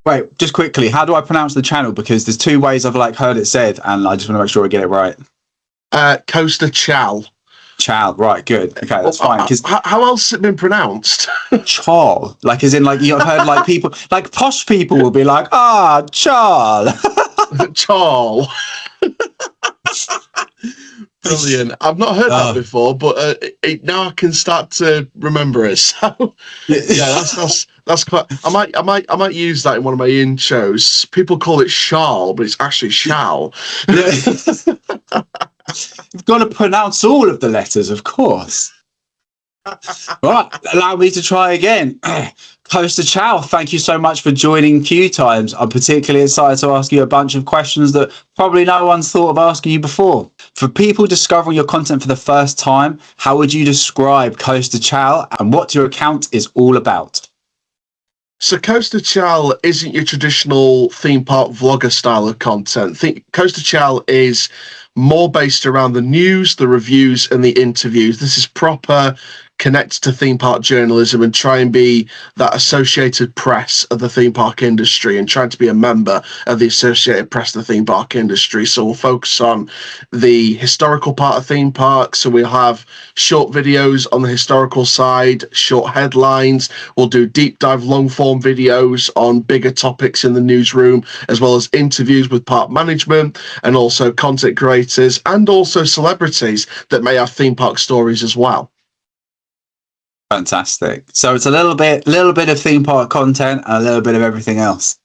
Wait, just quickly, how do I pronounce the channel? Because there's two ways I've like heard it said, and I just want to make sure I get it right. Coaster Chall. Chall, right? Good. Okay, that's fine. Because how else has it been pronounced? Chall, like as in like you've heard like people like posh people will be like Chall. Chall. Brilliant. I've not heard that before, but now I can start to remember it. So yeah, that's quite. I might use that in one of my intros. People call it Chall, but it's actually Chall. Yeah. You've got to pronounce all of the letters, of course. Right, allow me to try again. Coaster Chall, thank you so much for joining Q Times. I'm particularly excited to ask you a bunch of questions that probably no one's thought of asking you before. For people discovering your content for the first time, how would you describe Coaster Chall and what your account is all about? So Coaster Chall isn't your traditional theme park vlogger style of content. Coaster Chall is more based around the news, the reviews, and the interviews. This is proper connect to theme park journalism and try and be that Associated Press of the theme park industry and trying to be a member of the Associated Press of the theme park industry. So we'll focus on the historical part of theme parks. So we'll have short videos on the historical side, short headlines. We'll do deep dive long form videos on bigger topics in the newsroom, as well as interviews with park management and also content creators and also celebrities that may have theme park stories as well. Fantastic. So it's a little bit of theme park content and a little bit of everything else.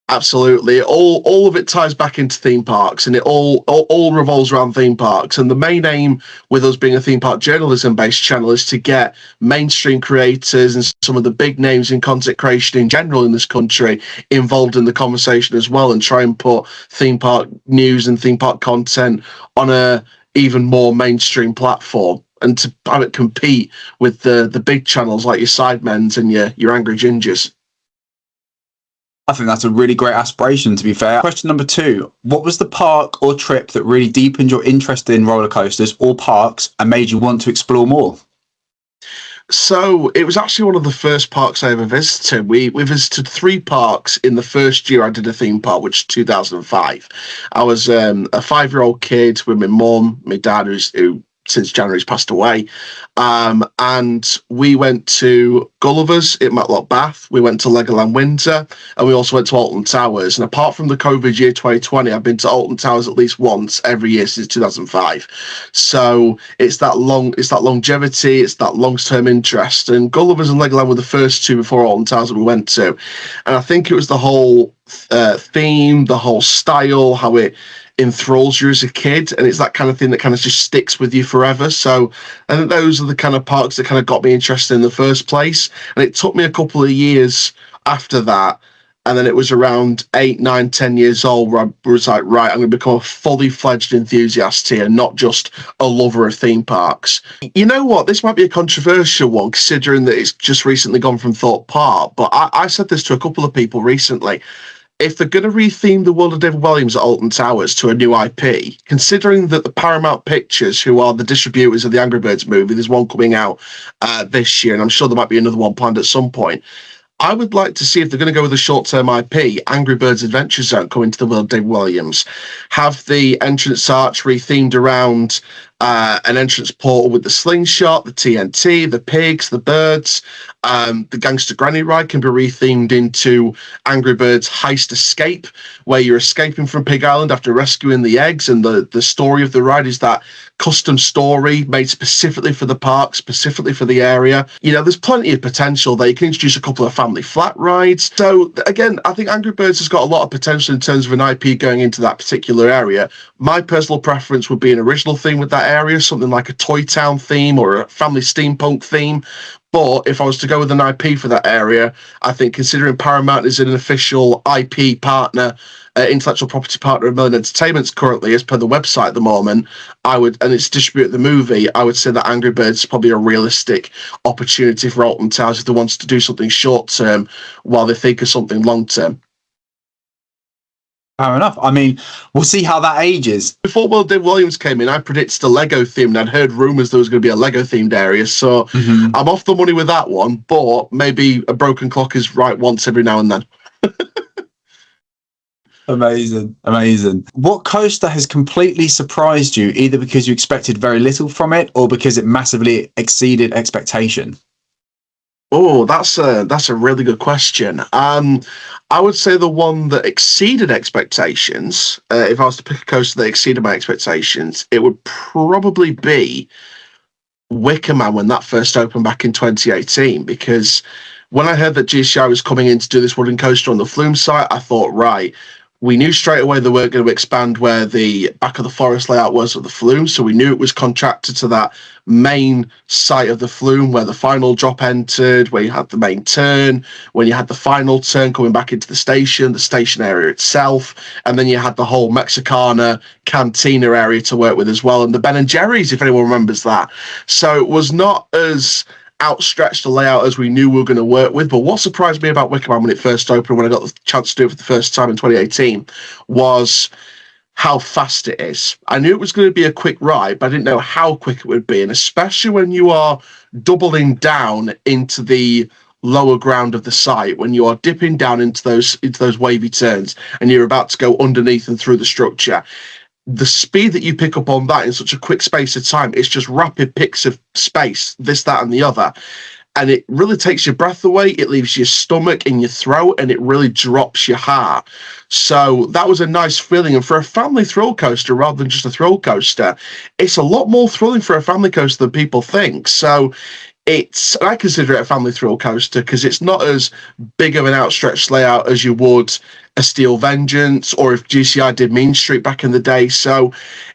Absolutely. All of it ties back into theme parks, and it all revolves around theme parks. And the main aim with us being a theme park journalism based channel is to get mainstream creators and some of the big names in content creation in general in this country involved in the conversation as well, and try and put theme park news and theme park content on a even more mainstream platform, and to have it compete with the big channels like your Sidemens and your Angry Gingers. I think that's a really great aspiration, to be fair. Question number 2. What was the park or trip that really deepened your interest in roller coasters or parks and made you want to explore more? So it was actually one of the first parks I ever visited. We visited 3 parks in the first year I did a theme park, which was 2005. I was a 5-year-old kid with my mum, my dad, who since January's passed away, and we went to Gulliver's at Matlock Bath, we went to Legoland Windsor, and we also went to Alton Towers. And apart from the COVID year 2020, I've been to Alton Towers at least once every year since 2005. So it's that longevity, it's that long-term interest. And Gulliver's and Legoland were the first 2 before Alton Towers that we went to. And I think it was the whole theme, the whole style, how it enthralls you as a kid, and it's that kind of thing that kind of just sticks with you forever. So I think those are the kind of parks that kind of got me interested in the first place. And it took me a couple of years after that, and then it was around 8, 9, 10 years old where I was like, right, I'm going to become a fully fledged enthusiast here, not just a lover of theme parks. You know what? This might be a controversial one, considering that it's just recently gone from Thorpe Park, but I said this to a couple of people recently. If they're going to retheme the World of David Williams at Alton Towers to a new IP, considering that the Paramount Pictures, who are the distributors of the Angry Birds movie, there's one coming out this year, and I'm sure there might be another one planned at some point. I would like to see, if they're going to go with a short-term IP, Angry Birds Adventure Zone coming to the World of David Williams. Have the entrance arch rethemed around an entrance portal with the slingshot, the TNT, the pigs, the birds. The Gangster Granny ride can be rethemed into Angry Birds Heist Escape, where you're escaping from Pig Island after rescuing the eggs, and the story of the ride is that custom story made specifically for the park, specifically for the area. You know, there's plenty of potential there. You can introduce a couple of family flat rides. So again, I think Angry Birds has got a lot of potential in terms of an IP going into that particular area. My personal preference would be an original theme with that area, something like a Toy Town theme or a family steampunk theme. But if I was to go with an IP for that area, I think considering Paramount is an official IP partner, intellectual property partner of Merlin Entertainment's currently, as per the website at the moment, and it's distributed the movie, I would say that Angry Birds is probably a realistic opportunity for Alton Towers if they wanted to do something short term while they think of something long term. Fair enough. I mean, we'll see how that ages. Before World David Williams came in, I predicted a Lego theme, and I'd heard rumours there was going to be a Lego themed area, so I'm off the money with that one, but maybe a broken clock is right once every now and then. Amazing, amazing. What coaster has completely surprised you, either because you expected very little from it or because it massively exceeded expectation? Oh, that's a really good question. I would say the one that exceeded expectations. If I was to pick a coaster that exceeded my expectations, it would probably be Wicker Man when that first opened back in 2018. Because when I heard that GCI was coming in to do this wooden coaster on the Flume site, I thought, right, we knew straight away they weren't going to expand where the back of the forest layout was of the Flume, so we knew it was contracted to that main site of the Flume where the final drop entered, where you had the main turn, when you had the final turn coming back into the station area itself, and then you had the whole Mexicana cantina area to work with as well, and the Ben and Jerry's, if anyone remembers that. So it was not as outstretched a layout as we knew we were going to work with. But what surprised me about Wicker Man when it first opened, when I got the chance to do it for the first time in 2018, was how fast it is. I knew it was going to be a quick ride, but I didn't know how quick it would be. And especially when you are doubling down into the lower ground of the site, when you are dipping down into those wavy turns and you're about to go underneath and through the structure, the speed that you pick up on that in such a quick space of time, it's just rapid picks of space, this, that, and the other. And it really takes your breath away. It leaves your stomach in your throat and it really drops your heart. So that was a nice feeling. And for a family thrill coaster, rather than just a thrill coaster, it's a lot more thrilling for a family coaster than people think. So I consider it a family thrill coaster because it's not as big of an outstretched layout as you would a Steel Vengeance or if GCI did Mean Street back in the day. So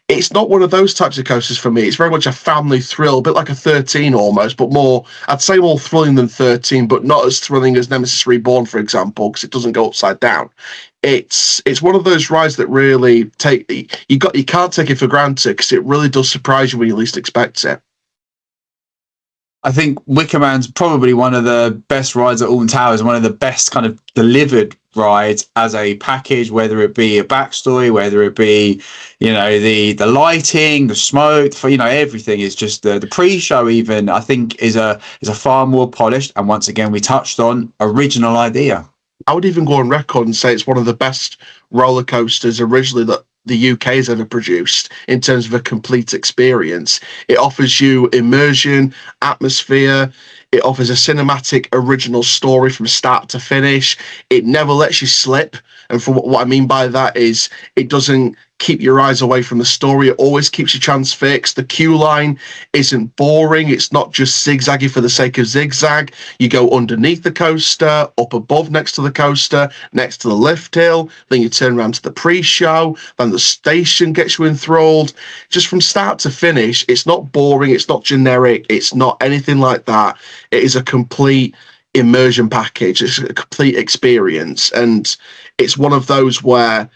it's not one of those types of coasters for me. It's very much a family thrill, a bit like a 13 almost, but more, I'd say more thrilling than 13, but not as thrilling as Nemesis Reborn, for example, because it doesn't go upside down. It's one of those rides that really you can't take it for granted because it really does surprise you when you least expect it. I think Wicker Man's probably one of the best rides at Alton Towers, one of the best kind of delivered rides as a package, whether it be a backstory, whether it be, the lighting, the smoke, everything is just the pre-show even, I think is a far more polished, and once again, we touched on original idea. I would even go on record and say it's one of the best roller coasters originally that the UK has ever produced in terms of a complete experience. It offers you immersion, atmosphere. It offers a cinematic original story from start to finish. It never lets you slip. And from what I mean by that is it doesn't keep your eyes away from the story. It always keeps you transfixed. The queue line isn't boring. It's not just zigzaggy for the sake of zigzag. You go underneath the coaster, up above next to the coaster, next to the lift hill, then you turn around to the pre-show, then the station gets you enthralled. Just from start to finish, it's not boring, it's not generic, it's not anything like that. It is a complete immersion package. It's a complete experience, and it's one of those where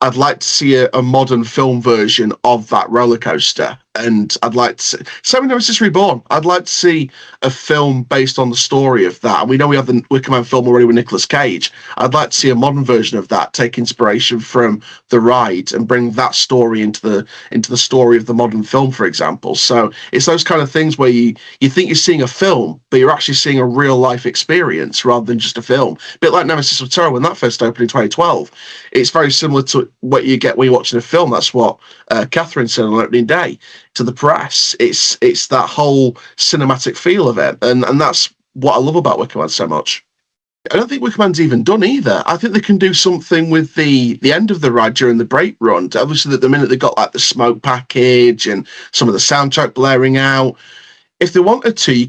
I'd like to see a modern film version of that roller coaster. And I'd like to see, same with Nemesis Reborn, I'd like to see a film based on the story of that. And we know we have the Wicker Man film already with Nicolas Cage. I'd like to see a modern version of that, take inspiration from the ride and bring that story into the story of the modern film, for example. So it's those kind of things where you think you're seeing a film, but you're actually seeing a real life experience rather than just a film. A bit like Nemesis of Terror when that first opened in 2012. It's very similar to what you get when you're watching a film. That's what Catherine said on opening day to the press. It's that whole cinematic feel of it, and that's what I love about Wicker Man so much. I don't think Wicker Man's even done either. I think they can do something with the end of the ride during the break run. Obviously, at the minute they've got like the smoke package and some of the soundtrack blaring out. If they wanted to, you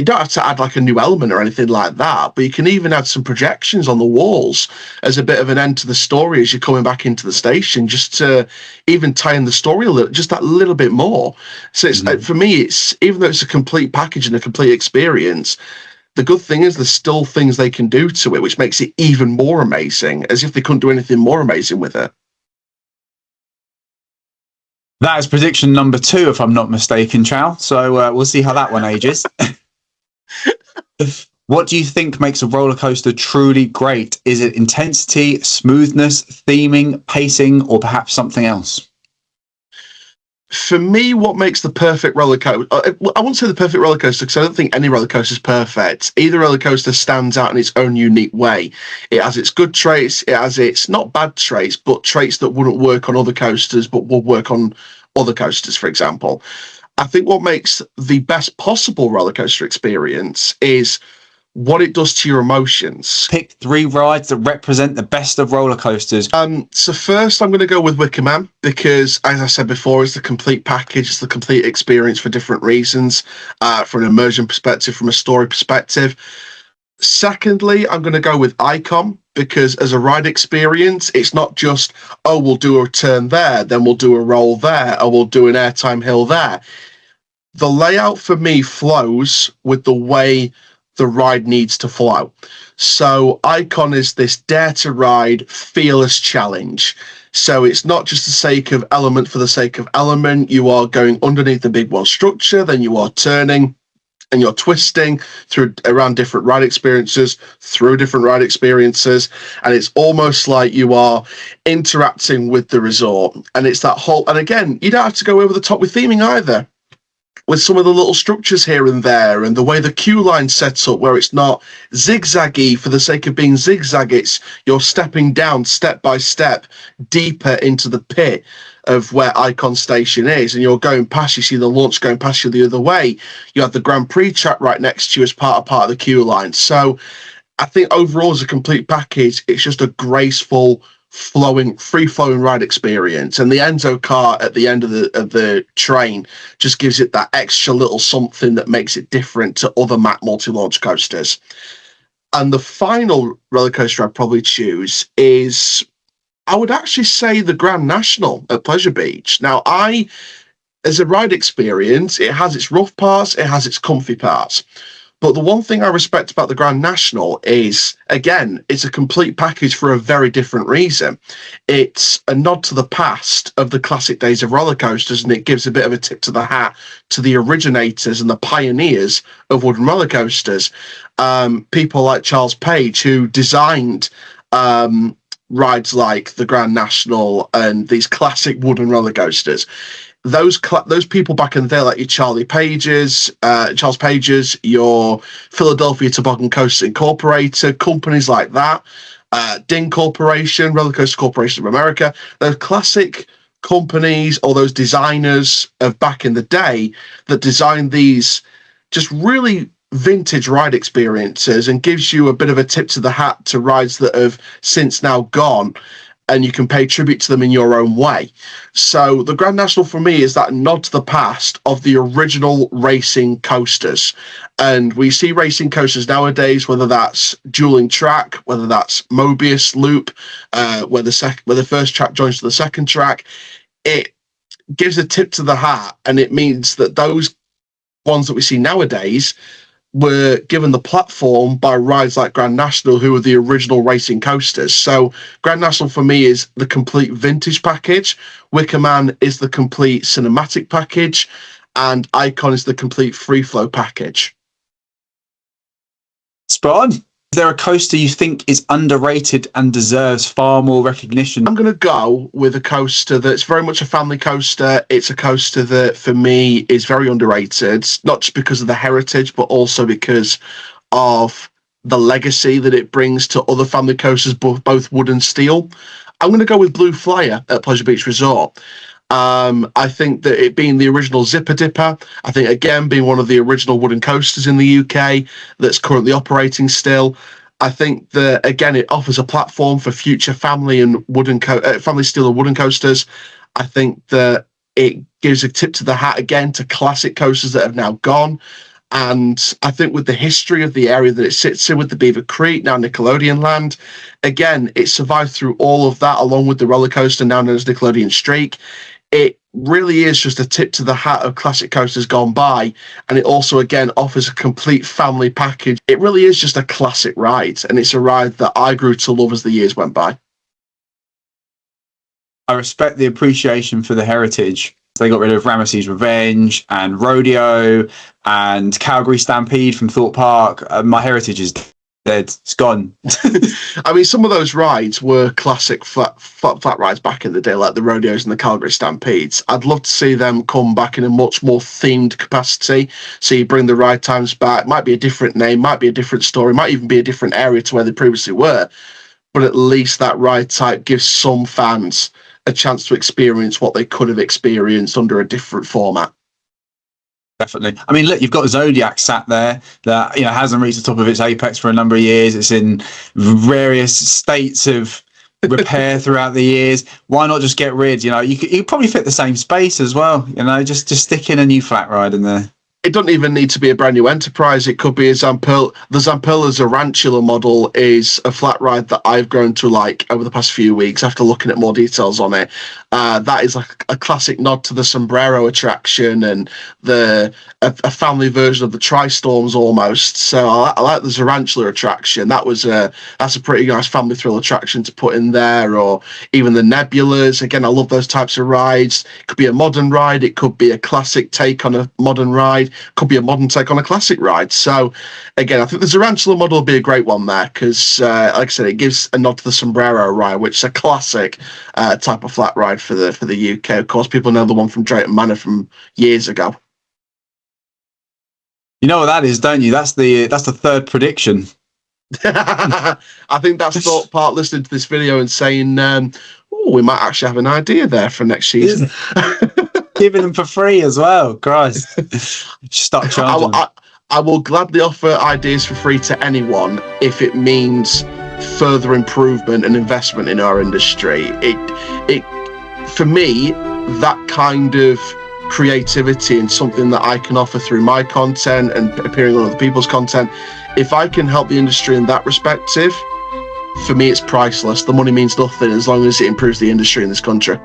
don't have to add like a new element or anything like that, but you can even add some projections on the walls as a bit of an end to the story as you're coming back into the station, just to even tie in the story a little, just that little bit more. So it's for me, it's, even though it's a complete package and a complete experience, the good thing is there's still things they can do to it, which makes it even more amazing, as if they couldn't do anything more amazing with it. That is prediction number 2, if I'm not mistaken, Chall. So we'll see how that one ages. What do you think makes a roller coaster truly great? Is it intensity, smoothness, theming, pacing, or perhaps something else? For me, what makes the perfect roller coaster, I won't say the perfect roller coaster because I don't think any roller coaster is perfect. Either roller coaster stands out in its own unique way. It has its good traits, it has its not bad traits, but traits that wouldn't work on other coasters, but will work on other coasters, for example. I think what makes the best possible roller coaster experience is what it does to your emotions. Pick 3 rides that represent the best of roller coasters. So first I'm going to go with Wicker Man because, as I said before, it's the complete package, it's the complete experience for different reasons, from an immersion perspective, from a story perspective. Secondly, I'm going to go with Icon because as a ride experience, it's not just, oh, we'll do a turn there, then we'll do a roll there, or we'll do an airtime hill there. The layout for me flows with the way the ride needs to flow. So Icon is this dare to ride, fearless challenge. So it's not just the sake of element for the sake of element. You are going underneath the big wall structure, then you are turning and you're twisting through around different ride experiences, and it's almost like you are interacting with the resort. And it's that whole, and again, you don't have to go over the top with theming either, with some of the little structures here and there, and the way the queue line sets up, where it's not zigzaggy for the sake of being zigzag, it's you're stepping down step by step deeper into the pit of where Icon Station is, and you're going past, you see the launch going past you the other way. You have the Grand Prix track right next to you as part of the queue line. So I think overall as a complete package, it's just a graceful, free-flowing ride experience, and the Enzo car at the end of the train just gives it that extra little something that makes it different to other Mack multi-launch coasters. And the final roller coaster I'd probably choose is, I would actually say, the Grand National at Pleasure Beach. Now, as a ride experience, it has its rough parts, it has its comfy parts. But the one thing I respect about the Grand National is, again, it's a complete package for a very different reason. It's a nod to the past of the classic days of roller coasters, and it gives a bit of a tip to the hat to the originators and the pioneers of wooden roller coasters. People like Charles Page, who designed rides like the Grand National and these classic wooden roller coasters. Those people back in the day, like your Charles Pages, your Philadelphia Toboggan Coasters Incorporated, companies like that, Ding Corporation, Roller Coaster Corporation of America, those classic companies, or those designers of back in the day that designed these just really vintage ride experiences, and gives you a bit of a tip to the hat to rides that have since now gone, and you can pay tribute to them in your own way. So the Grand National for me is that nod to the past of the original racing coasters. And we see racing coasters nowadays, whether that's dueling track, whether that's Mobius loop, where the first track joins to the second track. It gives a tip to the hat, and it means that those ones that we see nowadays were given the platform by rides like Grand National, who are the original racing coasters. So Grand National for me is the complete vintage package, Wicker Man is the complete cinematic package, and Icon is the complete free flow package. Spot on. Is there a coaster you think is underrated and deserves far more recognition? I'm going to go with a coaster that's very much a family coaster. It's a coaster that, for me, is very underrated, not just because of the heritage, but also because of the legacy that it brings to other family coasters, both wood and steel. I'm going to go with Blue Flyer at Pleasure Beach Resort. I think that it being the original Zipper Dipper, I think, again, being one of the original wooden coasters in the UK that's currently operating still, I think that, again, it offers a platform for future family and family steel and wooden coasters. I think that it gives a tip to the hat, again, to classic coasters that have now gone. And I think with the history of the area that it sits in, with the Beaver Creek, now Nickelodeon Land, again, it survived through all of that, along with the roller coaster now known as Nickelodeon Streak. It really is just a tip to the hat of classic coasters gone by, and it also, again, offers a complete family package. It really is just a classic ride, and it's a ride that I grew to love as the years went by. I respect the appreciation for the heritage. They got rid of Ramesses Revenge and Rodeo and Calgary Stampede from Thorpe Park. My heritage is dead. It's gone. I mean, some of those rides were classic flat rides back in the day, like the rodeos and the Calgary Stampedes. I'd love to see them come back in a much more themed capacity. So you bring the ride times back. Might be a different name, might be a different story, might even be a different area to where they previously were. But at least that ride type gives some fans a chance to experience what they could have experienced under a different format. Definitely. I mean, look, you've got Zodiac sat there that hasn't reached the top of its apex for a number of years. It's in various states of repair throughout the years. Why not just get rid? You could probably fit the same space as well. Just stick in a new flat ride in there. It doesn't even need to be a brand new enterprise. It could be a Zampella. The Zampella Tarantula model is a flat ride that I've grown to like over the past few weeks after looking at more details on it. That is like a classic nod to the Sombrero attraction and a family version of the Tri-Storms almost. So I like the Tarantula attraction. That's a pretty nice family thrill attraction to put in there, or even the Nebulas. Again, I love those types of rides. It could be a modern ride. It could be a classic take on a modern ride. Could be a modern take on a classic ride. So again, I think the Tarantula model will be a great one there because, like I said, it gives a nod to the Sombrero ride, which is a classic type of flat ride for the UK. Of course, people know the one from Drayton Manor from years ago. You know what that is, don't you? That's the third prediction. I think that's thought part listening to this video and saying, we might actually have an idea there for next season. Giving them for free as well. Christ. Stop charging. I will gladly offer ideas for free to anyone if it means further improvement and investment in our industry. It for me, that kind of creativity and something that I can offer through my content and appearing on other people's content, if I can help the industry in that perspective, for me it's priceless. The money means nothing as long as it improves the industry in this country.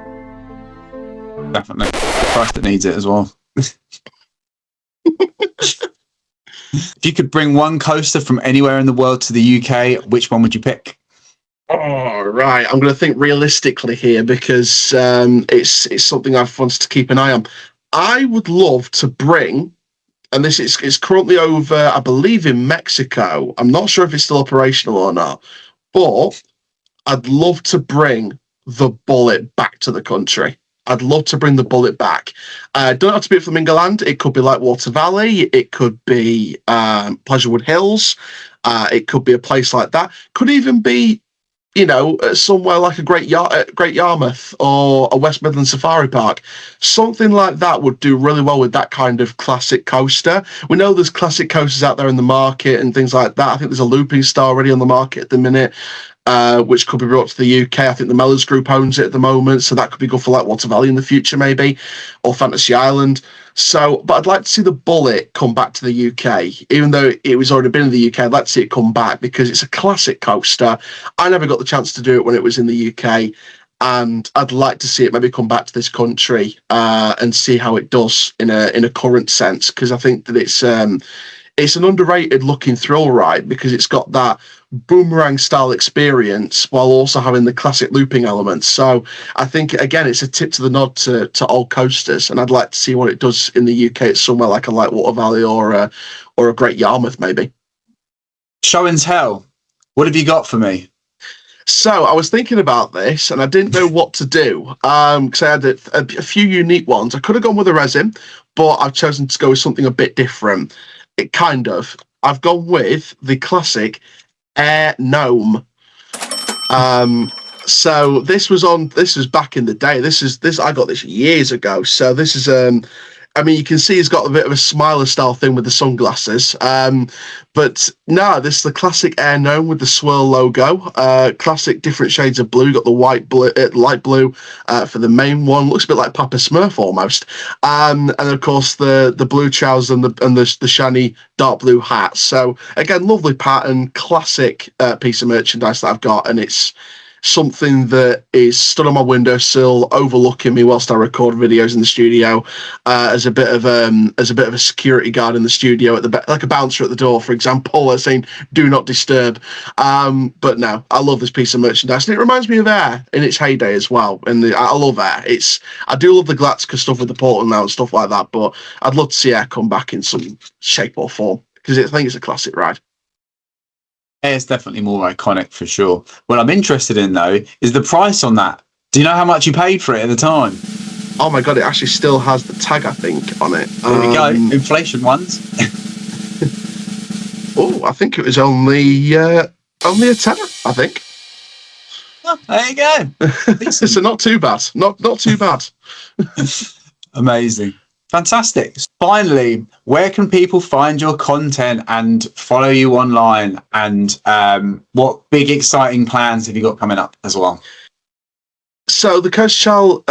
Definitely. The price that needs it as well. If you could bring one coaster from anywhere in the world to the UK, which one would you pick? Oh, right. I'm going to think realistically here because it's something I've wanted to keep an eye on. I would love to bring, and this is currently over, I believe, in Mexico. I'm not sure if it's still operational or not, but I'd love to bring the Bullet back to the country. I'd love to bring the Bullet back. Don't have to be at Flamingo Land. It could be like Water Valley. It could be Pleasurewood Hills. It could be a place like that. Could even be, somewhere like a Great Yarmouth or a West Midlands Safari Park. Something like that would do really well with that kind of classic coaster. We know there's classic coasters out there in the market and things like that. I think there's a Looping Star already on the market at the minute. Which could be brought to the UK. I think the Mellors Group owns it at the moment, so that could be good for like Water Valley in the future, maybe, or Fantasy Island. So, but I'd like to see the Bullet come back to the UK, even though it was already been in the UK. I'd like to see it come back because it's a classic coaster. I never got the chance to do it when it was in the UK, and I'd like to see it maybe come back to this country and see how it does in a current sense, because I think that it's an underrated looking thrill ride because it's got that boomerang style experience while also having the classic looping elements. So I think, again, it's a tip to the nod to old coasters, and I'd like to see what it does in the UK. It's somewhere like a Water Valley or a Great Yarmouth, maybe. Show and tell. What have you got for me? So I was thinking about this and I didn't know what to do because I had a few unique ones. I could have gone with a resin, but I've chosen to go with something a bit different. I've gone with the classic Air Gnome. So this was back in the day. I got this years ago. So this is you can see he's got a bit of a Smiler style thing with the sunglasses. But no, this is the classic Air Gnome with the swirl logo. Classic different shades of blue. Got the light blue for the main one. Looks a bit like Papa Smurf almost. And of course the blue trousers and the shiny dark blue hat. So again, lovely pattern, classic piece of merchandise that I've got, and it's something that is stood on my windowsill overlooking me whilst I record videos in the studio, as a bit of a security guard in the studio like a bouncer at the door, for example, saying "Do not disturb." But no, I love this piece of merchandise, and it reminds me of Air in its heyday as well. And I love Air. I do love the lwatxh stuff with the portal now and stuff like that, but I'd love to see Air come back in some shape or form because I think it's a classic ride. It's definitely more iconic for sure. What I'm interested in though is the price on that. Do you know how much you paid for it at the time? Oh my god, it actually still has the tag, I think, on it. There we go, inflation ones. Oh, I think it was only a tenner, I think. Oh, there you go. So not too bad. Not too bad. Amazing. Fantastic. Finally, where can people find your content and follow you online? And what big exciting plans have you got coming up as well? So the Coast Chall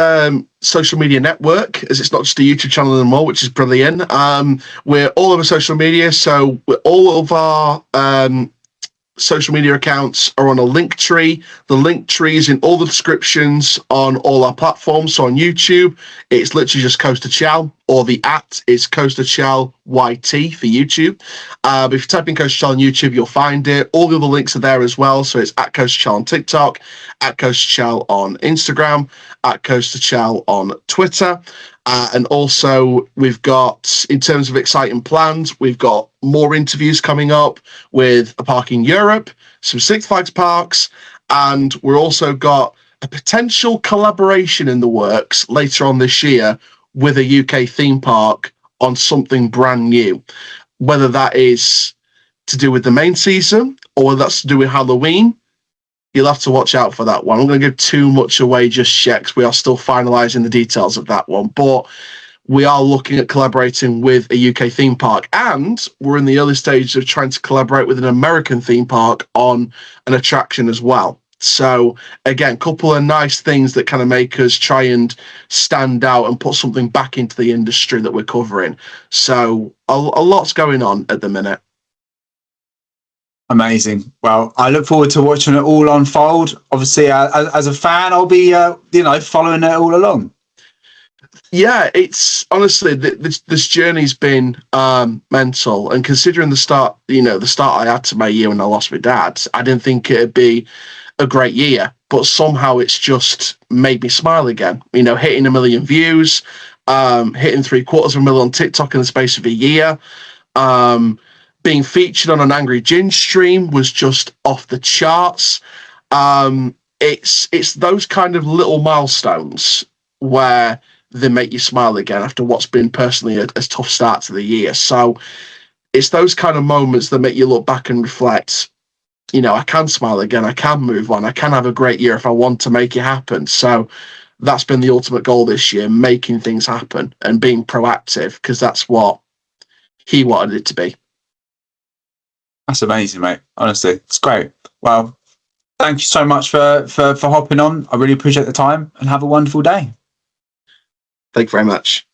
social media network, as it's not just a YouTube channel anymore, which is brilliant. We're all over social media, so all of our social media accounts are on a link tree. The link tree is in all the descriptions on all our platforms. So on YouTube, it's literally just Coast Chall, or the @ is Coast Chall YT for YouTube. But if you type in Coast Chall on YouTube, you'll find it. All the other links are there as well. So it's @Coast Chall on TikTok, @Coast Chall on Instagram, @Coast Chall on Twitter. And also, we've got, in terms of exciting plans, we've got more interviews coming up with a park in Europe, some Six Flags parks, and we're also got a potential collaboration in the works later on this year with a UK theme park on something brand new. Whether that is to do with the main season or whether that's to do with Halloween, you'll have to watch out for that one. I'm not going to give too much away just yet because we are still finalising the details of that one. But we are looking at collaborating with a UK theme park, and we're in the early stages of trying to collaborate with an American theme park on an attraction as well. So again, a couple of nice things that kind of make us try and stand out and put something back into the industry that we're covering. So a lot's going on at the minute. Amazing. Well, I look forward to watching it all unfold. Obviously, as a fan, I'll be, following it all along. Yeah, it's honestly, this journey's been mental. And considering the start I had to my year when I lost my dad, I didn't think it'd be a great year. But somehow it's just made me smile again. Hitting 1 million views, hitting 750,000 on TikTok in the space of a year. Being featured on an Angry Gin stream was just off the charts. It's those kind of little milestones where they make you smile again after what's been personally a tough start to the year. So it's those kind of moments that make you look back and reflect, I can smile again, I can move on, I can have a great year if I want to make it happen. So that's been the ultimate goal this year, making things happen and being proactive, because that's what he wanted it to be. That's amazing, mate. Honestly, it's great. Well, thank you so much for hopping on. I really appreciate the time, and have a wonderful day. Thank you very much.